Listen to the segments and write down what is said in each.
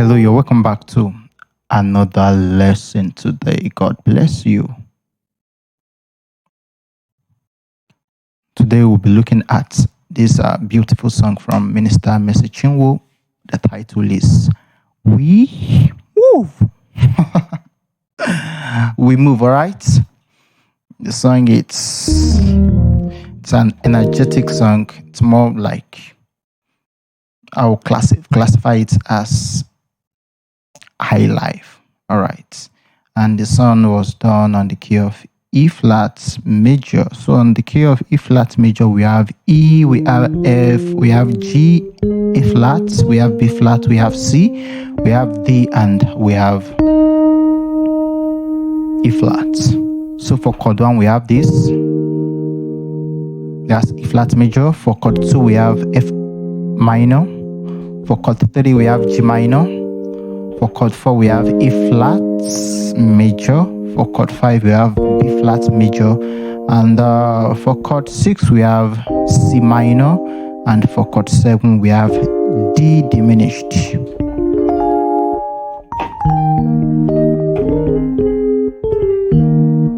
Hello, you're welcome back to another lesson today. God bless you. Today we'll be looking at this beautiful song from Minister Mercy Chinwo. The title is We Move. We Move, all right? The song, it's an energetic song. It's more like, I'll classify it as high life, all right? And the song was done on the key of E flat major. So on the key of E flat major, we have E, we have F, we have G, A flat, we have B flat, we have C, we have D, and we have E flat. So for chord 1, we have this. That's E flat major. For chord 2, we have F minor. For chord 3, we have G minor. For chord 4, we have E flat major. For chord 5, we have B flat major. And for chord 6, we have C minor. And for chord 7, we have D diminished.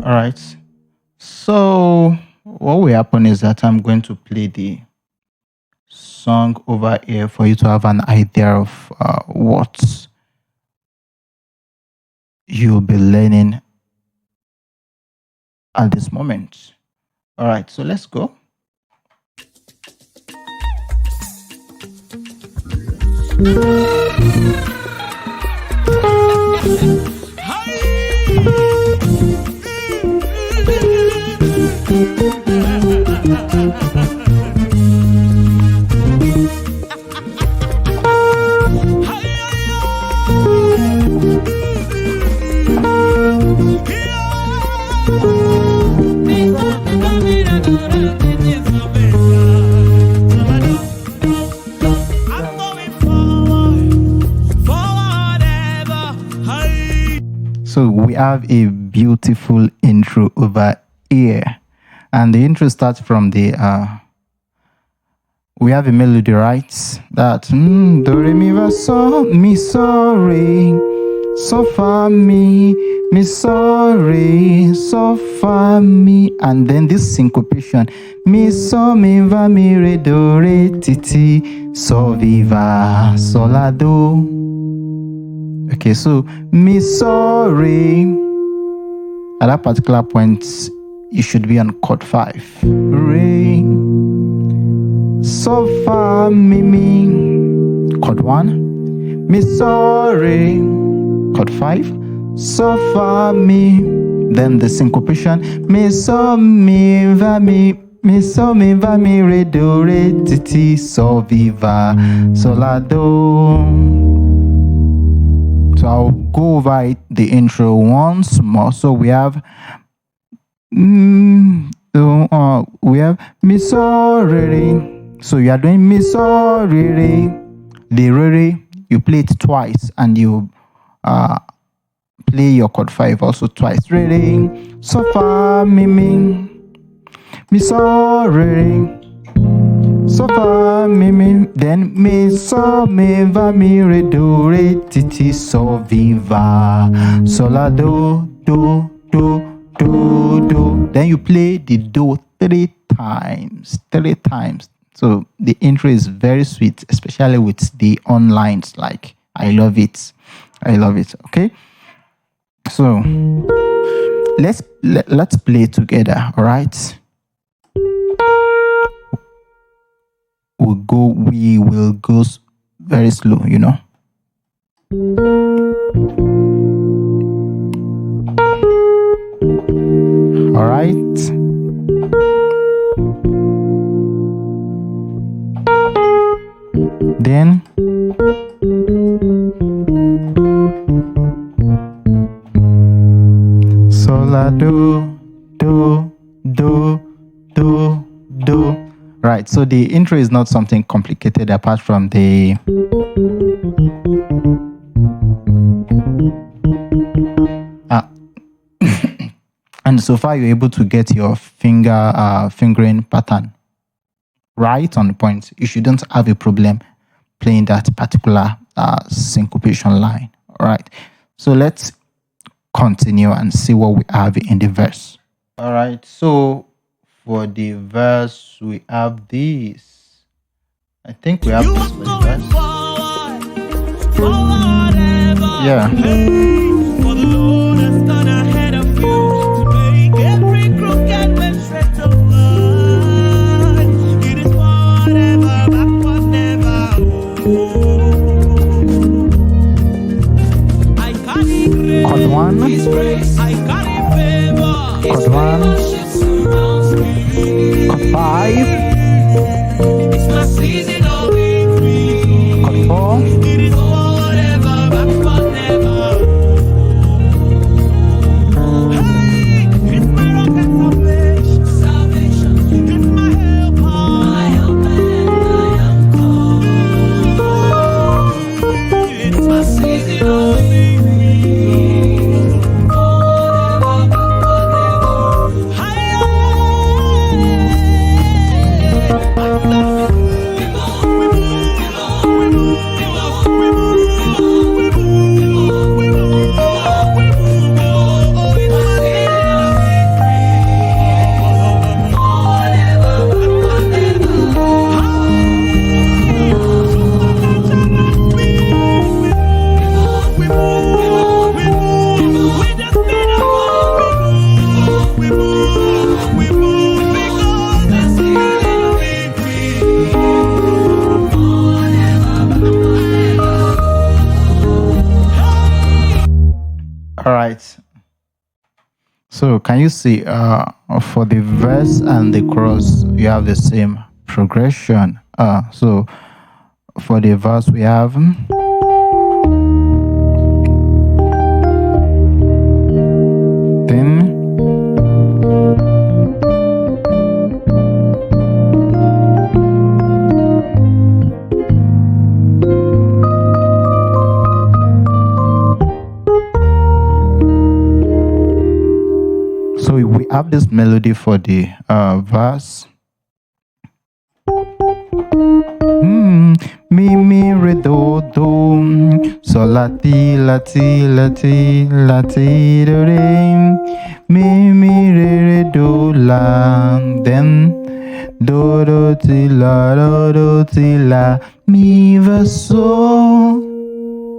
All right. So what will happen is that I'm going to play the song over here for you to have an idea of what you'll be learning at this moment. All right, so let's go. So we have a beautiful intro over here, and the intro starts from the we have a melody, right? That do re mi fa so mi so re so fa mi so re so fa mi, and then this syncopation mi so mi va mi re do re ti ti so viva so la do. Okay, so mi so re. At that particular point, you should be on chord 5. Re, so fa mi, chord 1. Mi so re, chord 5. So fa mi. Then the syncopation. Mi so mi va mi. Mi so mi va mi re do re ti ti so viva so la do. So I'll go over the intro once more. So we have mi so re re. So you are doing mi so re re. The re re, you play it twice, and you play your chord 5 also twice. Re re, so fa mi mi so re re. So fa mi, then mi so mi va mi re do re ti ti so viva so la do do do do do. Then you play the do 3 times. So the intro is very sweet, especially with the onlines. Like, I love it. Okay, so let's play together. All right. We will go very slow, you know. All right. Then so la do do do do do. Right, so the intro is not something complicated apart from the and so far you're able to get your fingering pattern right on the point. You shouldn't have a problem playing that particular syncopation line. All right, so let's continue and see what we have in the verse. All right, so for the verse we have this. I think we have this for the verse. Yeah. For the Lord has gone ahead of you to make every crooked way straight away. It is forever, backward never. I carry grace. Chord 1. I carry favor. Chord 1. Chord 5. It's my season of victory. Chord 4. It is forever, backward never. Hey, it's my rock and salvation. It's my help, my anchor. It's my season of all right. So can you see for the verse and the chorus you have the same progression. So for the verse we have then so we have this melody for the verse. Mi re do do so la ti do re mi re do la then do ti la mi va so.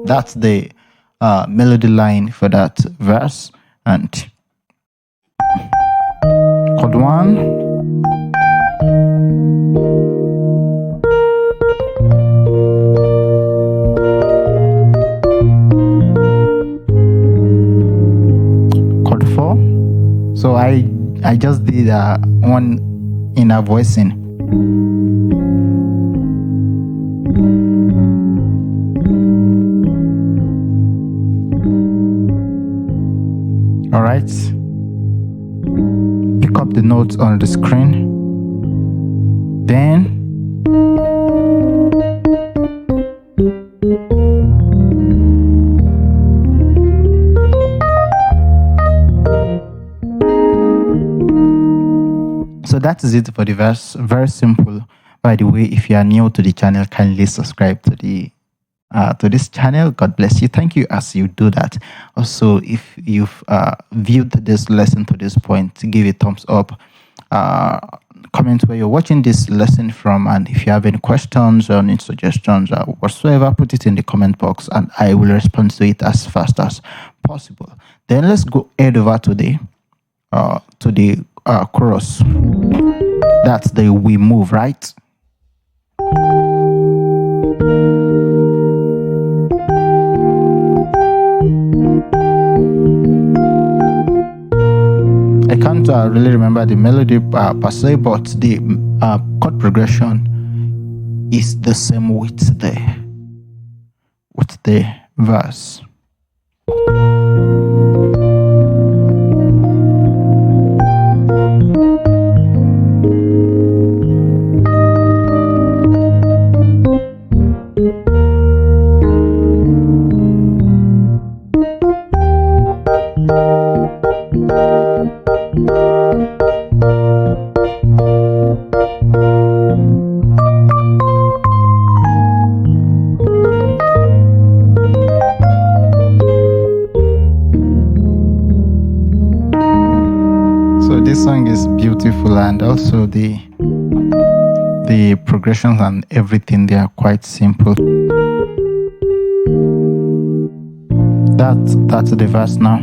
That's the melody line for that verse. And chord 1. So I just did one inner voicing. All right. Pick up the notes on the screen. Then so that is it for the verse. Very simple. By the way, if you are new to the channel, kindly subscribe to the to this channel. God bless you. Thank you as you do that. Also, if you've viewed this lesson to this point, give it a thumbs up. Comment where you're watching this lesson from, and if you have any questions or any suggestions or whatsoever, put it in the comment box and I will respond to it as fast as possible. Then let's go head over to the chorus. That's the we move, right? I can't really remember the melody per se, but the chord progression is the same with the verse. this song is beautiful, and also the progressions and everything, they are quite simple. That's the verse now.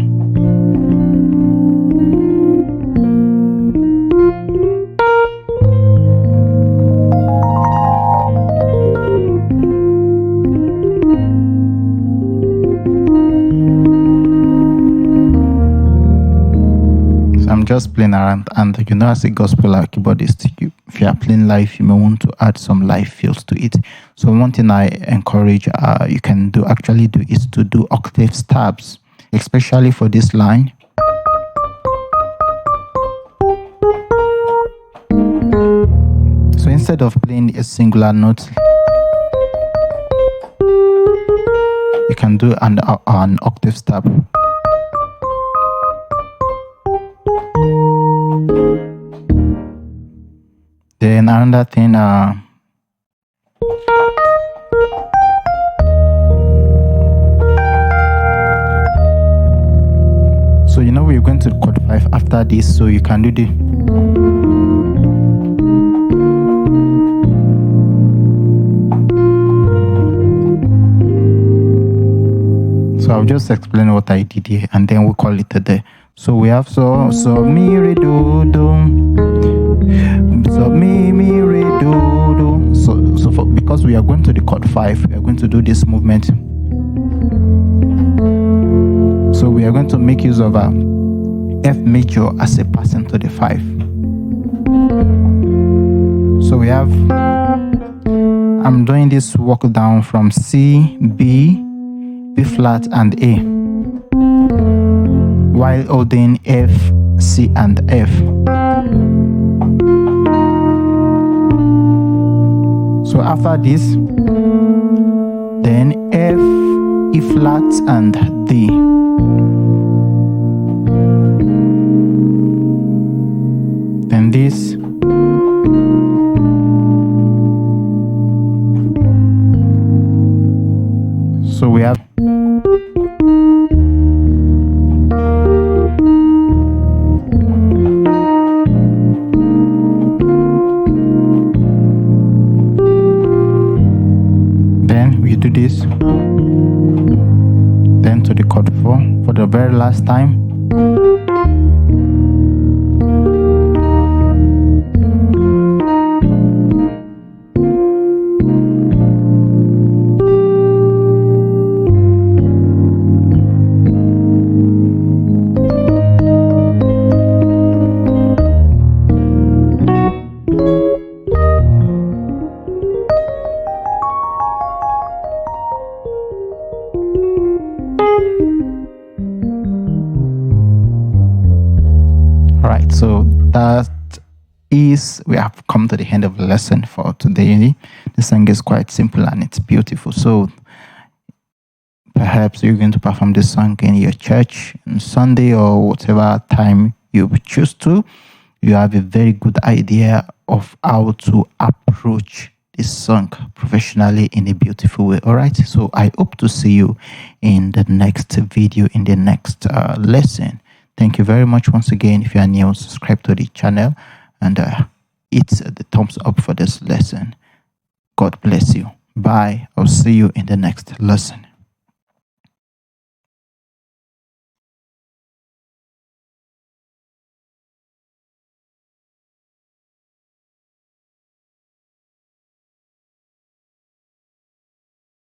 I'm just playing around, and you know, as a gospel keyboardist, if you are playing live, you may want to add some live feels to it. So one thing I encourage you can actually do is to do octave stabs, especially for this line. So instead of playing a singular note, you can do an octave stab. Then another thing, so you know we're going to chord 5 after this, so you can do the so I'll just explain what I did here, and then we'll call it a day. So we have so mi re do do, so mi re do do. So because we are going to the chord 5, we are going to do this movement. So we are going to make use of F major as a passing to the 5. So we have, I'm doing this walk down from C, B, B flat and A, while holding F, C and F. So after this, then F, E flat and D. Then this. So we have do this, then to the chord 4 for the very last time. Right, so that is, we have come to the end of the lesson for today. The song is quite simple and it's beautiful. So perhaps you're going to perform this song in your church on Sunday or whatever time you choose to. You have a very good idea of how to approach this song professionally in a beautiful way. All right, so I hope to see you in the next video, in the next lesson. Thank you very much once again. If you are new, subscribe to the channel and hit the thumbs up for this lesson. God bless you. Bye. I'll see you in the next lesson.